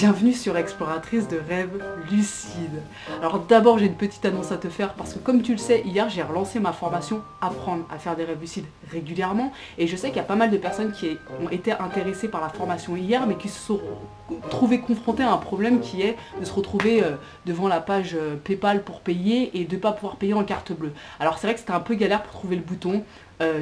Bienvenue sur Exploratrice de rêves lucides. Alors d'abord j'ai une petite annonce à te faire parce que comme tu le sais, hier j'ai relancé ma formation Apprendre à faire des rêves lucides régulièrement et je sais qu'il y a pas mal de personnes qui ont été intéressées par la formation hier mais qui se sont trouvées confrontées à un problème qui est de se retrouver devant la page PayPal pour payer et de ne pas pouvoir payer en carte bleue. Alors c'est vrai que c'était un peu galère pour trouver le bouton.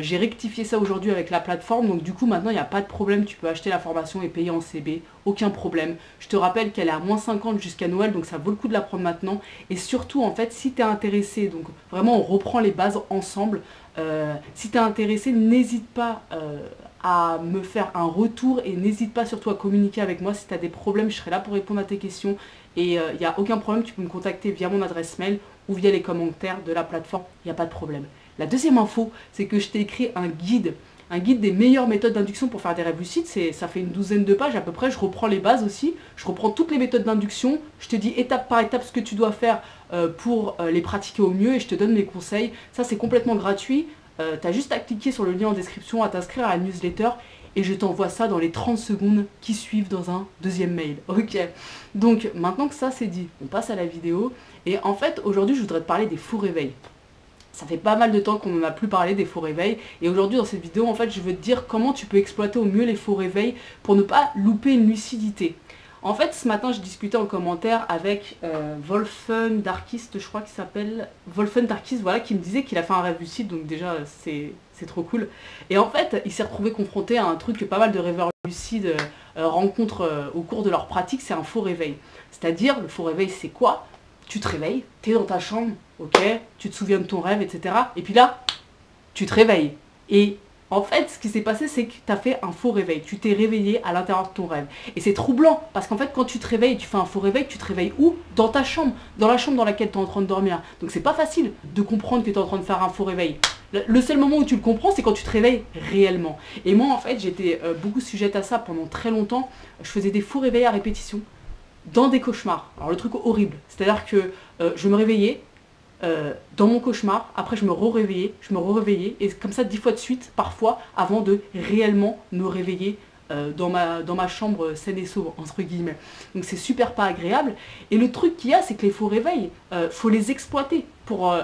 J'ai rectifié ça aujourd'hui avec la plateforme, donc du coup maintenant il n'y a pas de problème, tu peux acheter la formation et payer en CB, aucun problème. Je te rappelle qu'elle est à -50 jusqu'à Noël, donc ça vaut le coup de la prendre maintenant. Et surtout en fait, si tu es intéressé, donc vraiment on reprend les bases ensemble, si tu es intéressé, n'hésite pas à me faire un retour et n'hésite pas surtout à communiquer avec moi si tu as des problèmes, je serai là pour répondre à tes questions. Et il n'y a aucun problème, tu peux me contacter via mon adresse mail ou via les commentaires de la plateforme, il n'y a pas de problème. La deuxième info, c'est que je t'ai écrit un guide des meilleures méthodes d'induction pour faire des rêves lucides. Ça fait une douzaine de pages à peu près, je reprends les bases aussi, je reprends toutes les méthodes d'induction, je te dis étape par étape ce que tu dois faire pour les pratiquer au mieux et je te donne mes conseils. Ça c'est complètement gratuit, tu as juste à cliquer sur le lien en description, à t'inscrire à la newsletter et je t'envoie ça dans les 30 secondes qui suivent dans un deuxième mail. Ok, donc maintenant que ça c'est dit, on passe à la vidéo et en fait aujourd'hui je voudrais te parler des faux réveils. Ça fait pas mal de temps qu'on n'en a plus parlé des faux réveils et aujourd'hui dans cette vidéo en fait je veux te dire comment tu peux exploiter au mieux les faux réveils pour ne pas louper une lucidité. En fait ce matin je discutais en commentaire avec Wolfen Darkist, je crois qu'il s'appelle Wolfen Darkist, voilà, qui me disait qu'il a fait un rêve lucide, donc déjà c'est trop cool. Et en fait il s'est retrouvé confronté à un truc que pas mal de rêveurs lucides rencontrent au cours de leur pratique, c'est un faux réveil. C'est-à-dire le faux réveil c'est quoi? Tu te réveilles, tu es dans ta chambre, ok, tu te souviens de ton rêve, etc. Et puis là, tu te réveilles. Et en fait, ce qui s'est passé, c'est que tu as fait un faux réveil. Tu t'es réveillé à l'intérieur de ton rêve. Et c'est troublant, parce qu'en fait, quand tu te réveilles et tu fais un faux réveil, tu te réveilles où? Dans ta chambre, dans la chambre dans laquelle tu es en train de dormir. Donc c'est pas facile de comprendre que tu es en train de faire un faux réveil. Le seul moment où tu le comprends, c'est quand tu te réveilles réellement. Et moi, en fait, j'étais beaucoup sujette à ça pendant très longtemps. Je faisais des faux réveils à répétition. Dans des cauchemars. Alors le truc horrible, c'est-à-dire que je me réveillais dans mon cauchemar, après je me réveillais et comme ça 10 fois de suite, parfois, avant de réellement me réveiller dans ma chambre saine et sauve, entre guillemets. Donc c'est super pas agréable. Et le truc qu'il y a, c'est que les faux réveils, faut les exploiter pour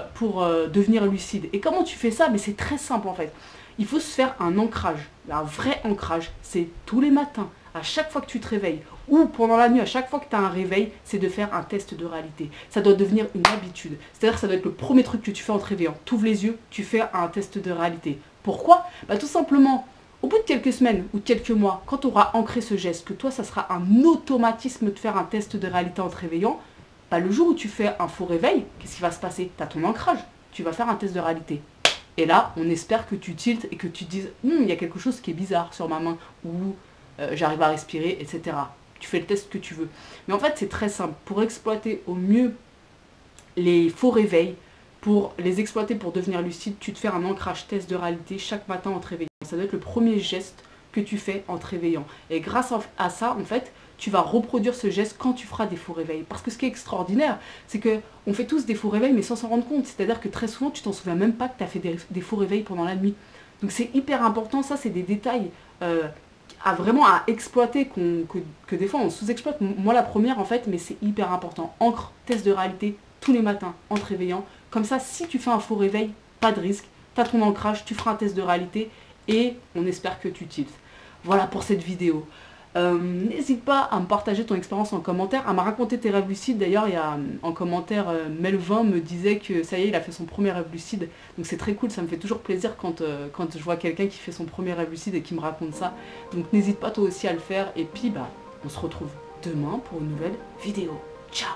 devenir lucide. Et comment tu fais ça? Mais c'est très simple en fait. Il faut se faire un ancrage, un vrai ancrage. C'est tous les matins, à chaque fois que tu te réveilles, ou pendant la nuit, à chaque fois que tu as un réveil, c'est de faire un test de réalité. Ça doit devenir une habitude. C'est-à-dire que ça doit être le premier truc que tu fais en te réveillant. Tu ouvres les yeux, tu fais un test de réalité. Pourquoi? Bah tout simplement, au bout de quelques semaines ou de quelques mois, quand tu auras ancré ce geste, que toi, ça sera un automatisme de faire un test de réalité en te réveillant, bah le jour où tu fais un faux réveil, qu'est-ce qui va se passer? Tu as ton ancrage, tu vas faire un test de réalité. Et là, on espère que tu tiltes et que tu te dises « il y a quelque chose qui est bizarre sur ma main » ou j'arrive à respirer, etc. Tu fais le test que tu veux. Mais en fait, c'est très simple. Pour exploiter au mieux les faux réveils, pour les exploiter pour devenir lucide, tu te fais un ancrage test de réalité chaque matin en te réveillant. Ça doit être le premier geste que tu fais en te réveillant. Et grâce à ça, en fait, tu vas reproduire ce geste quand tu feras des faux réveils. Parce que ce qui est extraordinaire, c'est qu'on fait tous des faux réveils, mais sans s'en rendre compte. C'est-à-dire que très souvent, tu t'en souviens même pas que tu as fait des faux réveils pendant la nuit. Donc c'est hyper important, ça c'est des détails vraiment à exploiter que des fois on sous-exploite. Moi la première en fait, mais c'est hyper important. Ancre, test de réalité tous les matins en te réveillant. Comme ça, si tu fais un faux réveil, pas de risque. Tu as ton ancrage, tu feras un test de réalité et on espère que tu tiltes. Voilà pour cette vidéo. N'hésite pas à me partager ton expérience en commentaire, à me raconter tes rêves lucides. D'ailleurs, il y a en commentaire, Melvin me disait que ça y est, il a fait son premier rêve lucide. Donc c'est très cool, ça me fait toujours plaisir quand je vois quelqu'un qui fait son premier rêve lucide et qui me raconte ça. Donc n'hésite pas toi aussi à le faire. Et puis, on se retrouve demain pour une nouvelle vidéo. Ciao!